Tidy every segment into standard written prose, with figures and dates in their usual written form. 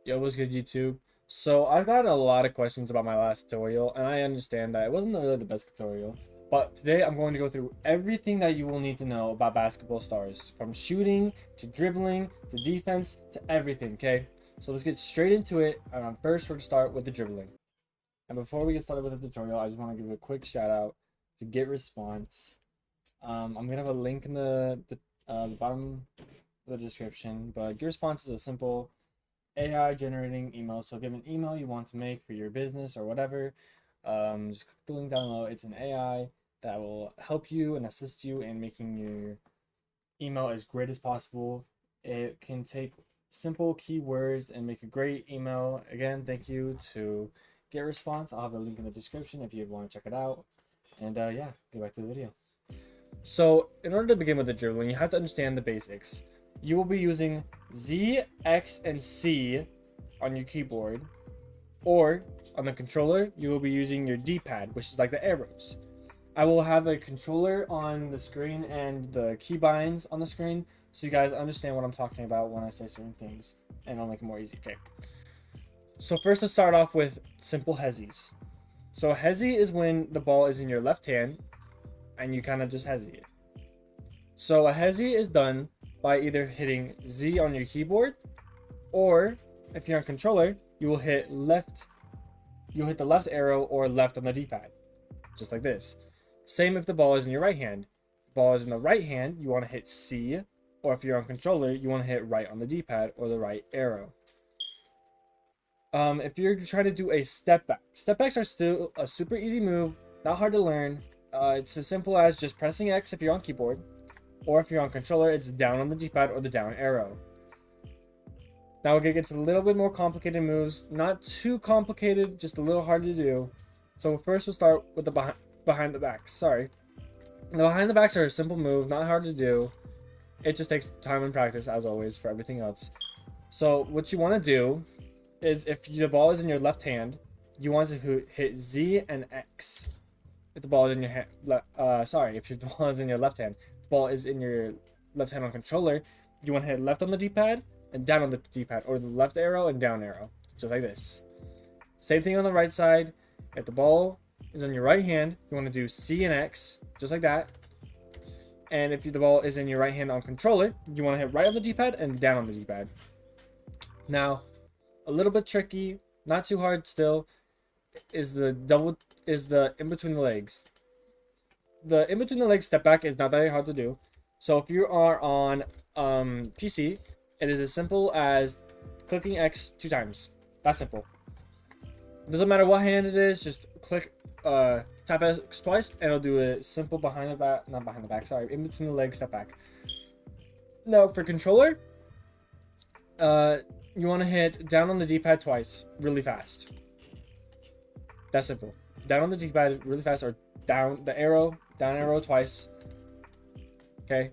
Yo, what's good, YouTube? So I've gotten a lot of questions about my last tutorial, and I understand that it wasn't really the best tutorial. But today I'm going to go through everything that you will need to know about basketball stars, from shooting to dribbling to defense to everything. Okay, so let's get straight into it. First, we're gonna start with the dribbling. And before we get started with the tutorial, I just want to give a quick shout out to Get Response. I'm gonna have a link in the bottom of the description, but Get Response is a simple AI generating email. So if you have an email you want to make for your business or whatever, just click the link down below. It's an AI that will help you and assist you in making your email as great as possible. It can take simple keywords and make a great email. Again, thank you to Get Response. I'll have a link in the description if you want to check it out. And yeah, get back to the video. So in order to begin with the dribbling, you have to understand the basics. You will be using Z, X, and C on your keyboard, or on the controller, you will be using your D-pad, which is like the arrows. I will have a controller on the screen and the keybinds on the screen, so you guys understand what I'm talking about when I say certain things, and I'll make it more easy. Okay. So first, let's start off with simple hezzies. So hezzy is when the ball is in your left hand, and you kind of just hezzy it. So a hezzy is done by either hitting Z on your keyboard, or if you're on controller, you will hit left. You'll hit the left arrow or left on the D-pad, just like this. Same if the ball is in your right hand. If the ball is in the right hand, you want to hit C, or if you're on controller, you want to hit right on the D-pad or the right arrow. If you're trying to do a step back, step backs are still a super easy move, not hard to learn. It's as simple as just pressing X if you're on keyboard, or if you're on controller, it's down on the D-pad or the down arrow. Now we're gonna get to a little bit more complicated moves. Not too complicated, just a little hard to do. So first we'll start with the behind the backs. Sorry. The behind the backs are a simple move, not hard to do. It just takes time and practice, as always, for everything else. So what you want to do is, if the ball is in your left hand, you want to hit Z and X. If the ball is in your hand, if the ball is in your left hand, ball is in your left hand on controller, you want to hit left on the D-pad and down on the D-pad, or the left arrow and down arrow, just like this. Same thing on the right side. If the ball is on your right hand, you want to do C and X, just like that. And if the ball is in your right hand on controller, you want to hit right on the D-pad and down on the D-pad. Now, a little bit tricky, not too hard still, is the in between the legs. The in between the legs step back is not that hard to do. So if you are on PC, it is as simple as clicking X 2 times. That's simple. Doesn't matter what hand it is, just click tap X twice and it'll do a simple behind the back, not behind the back, sorry, in between the legs step back. Now for controller, you want to hit down on the D-pad twice, really fast. That's simple. Down on the D-pad really fast, or down arrow twice. Okay.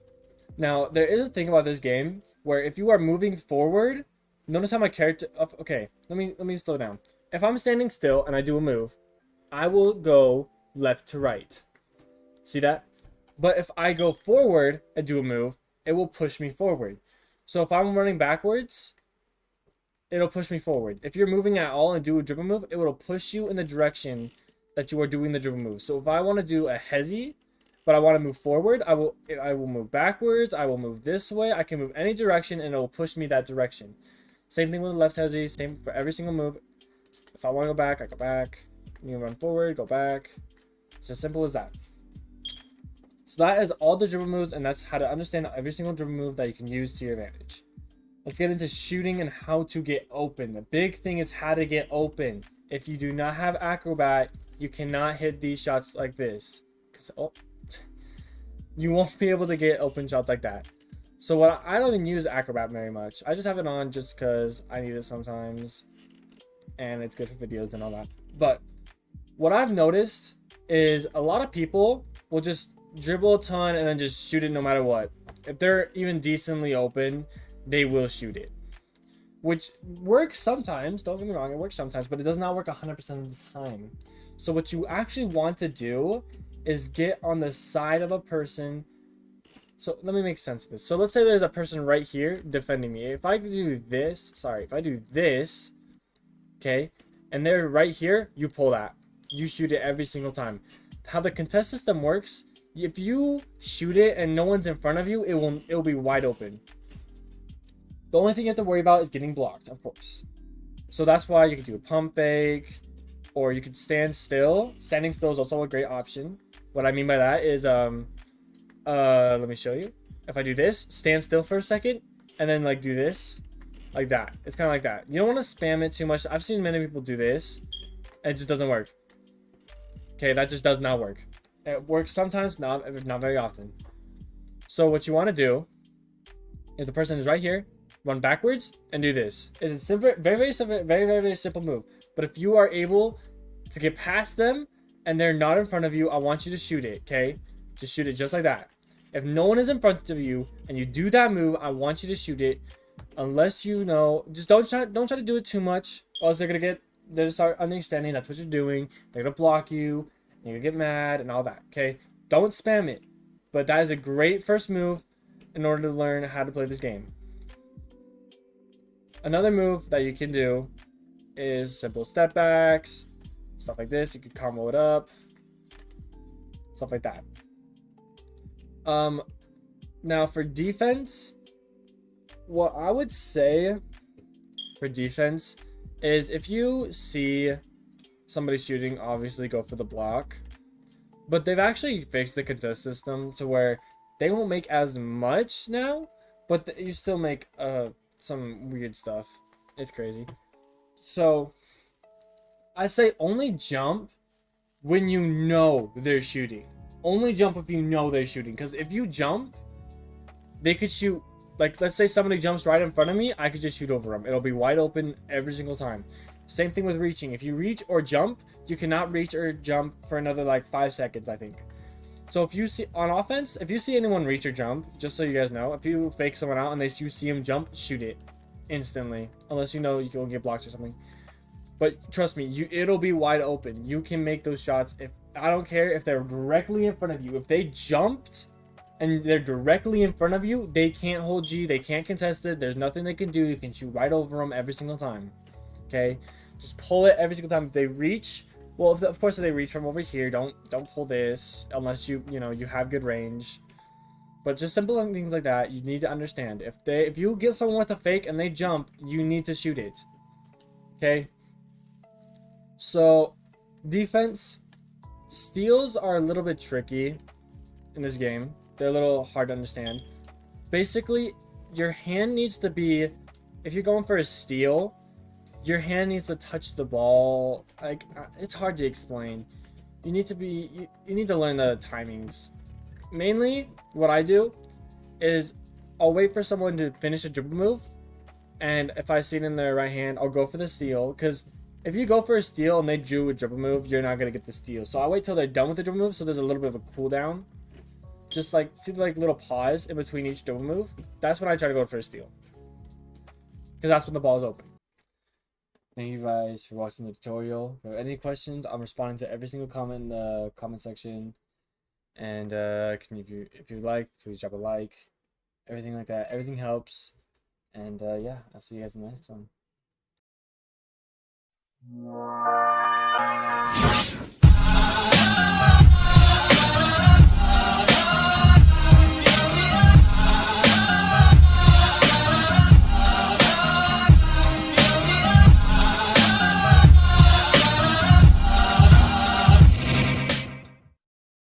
Now there is a thing about this game where if you are moving forward, notice how my character. Okay, let me slow down. If I'm standing still and I do a move, I will go left to right. See that? But if I go forward and do a move, it will push me forward. So if I'm running backwards, it'll push me forward. If you're moving at all and do a dribble move, it will push you in the direction that you are doing the dribble move. So if I want to do a hezzy, but I want to move forward, I will move backwards, I will move this way, I can move any direction and it will push me that direction. Same thing with the left hezzy, same for every single move. If I want to go back, I go back. You run forward, go back. It's as simple as that. So that is all the dribble moves, and that's how to understand every single dribble move that you can use to your advantage. Let's get into shooting and how to get open. The big thing is how to get open. If you do not have acrobat, you cannot hit these shots like this. You won't be able to get open shots like that. So I don't even use acrobat very much. I just have it on just because I need it sometimes, and it's good for videos and all that. But what I've noticed is a lot of people will just dribble a ton and then just shoot it no matter what. If they're even decently open, they will shoot it, which works sometimes. Don't get me wrong, it works sometimes, but it does not work 100% of the time. So what you actually want to do is get on the side of a person So let me make sense of this. So let's say there's a person right here defending me. If I do this, if I do this, okay, and they're right here, you pull that. You shoot it every single time. How the contest system works, if you shoot it and no one's in front of you, it'll be wide open. The only thing you have to worry about is getting blocked, of course. So that's why you could do a pump fake, or you could stand still. Standing still is also a great option. What I mean by that is, let me show you. If I do this, stand still for a second, and then like do this, like that. It's kind of like that. You don't want to spam it too much. I've seen many people do this, and it just doesn't work. Okay, that just does not work. It works sometimes, not very often. So what you want to do, if the person is right here, run backwards and do this. It's a simple, very simple move. But if you are able to get past them and they're not in front of you, I want you to shoot it. Okay, just shoot it just like that. If no one is in front of you and you do that move, I want you to shoot it. Unless you know, just don't try to do it too much, or else they're gonna start understanding that's what you're doing. They're gonna block you. You're gonna get mad and all that. Okay, don't spam it. But that is a great first move in order to learn how to play this game. Another move that you can do is simple step backs, stuff like this. You could combo it up, stuff like that. Now for defense, what I would say for defense is if you see somebody shooting, obviously go for the block. But they've actually fixed the contest system to where they won't make as much now, but you still make some weird stuff. It's crazy. So I say only jump when you know they're shooting. Only jump if you know they're shooting. Because if you jump, they could shoot. Like, let's say somebody jumps right in front of me, I could just shoot over them. It'll be wide open every single time. Same thing with reaching. If you reach or jump, you cannot reach or jump for another like 5 seconds, I think. So if you see on offense, if you see anyone reach or jump, just so you guys know, if you fake someone out and you see him jump, shoot it instantly. Unless you know you'll get blocked or something. But trust me, it'll be wide open. You can make those shots. If I don't care if they're directly in front of you. If they jumped and they're directly in front of you, they can't hold G. They can't contest it. There's nothing they can do. You can shoot right over them every single time. Okay, just pull it every single time. If they reach, well, of course, if they reach from over here, don't pull this unless you have good range. But just simple things like that, you need to understand. If you get someone with a fake and they jump, you need to shoot it. Okay. So defense, steals are a little bit tricky in this game. They're a little hard to understand. Basically, your hand needs to be, if you're going for a steal, your hand needs to touch the ball. Like, it's hard to explain. You need to learn the timings. Mainly, what I do is I'll wait for someone to finish a dribble move, and if I see it in their right hand, I'll go for the steal. Because if you go for a steal and they drew a dribble move, you're not gonna get the steal. So I wait till they're done with the dribble move, so there's a little bit of a cooldown. Just like see like little pause in between each dribble move. That's when I try to go for a steal, because that's when the ball is open. Thank you guys for watching the tutorial. If you have any questions, I'm responding to every single comment in the comment section. And if you like, please drop a like. Everything like that. Everything helps. And yeah, I'll see you guys in the next one.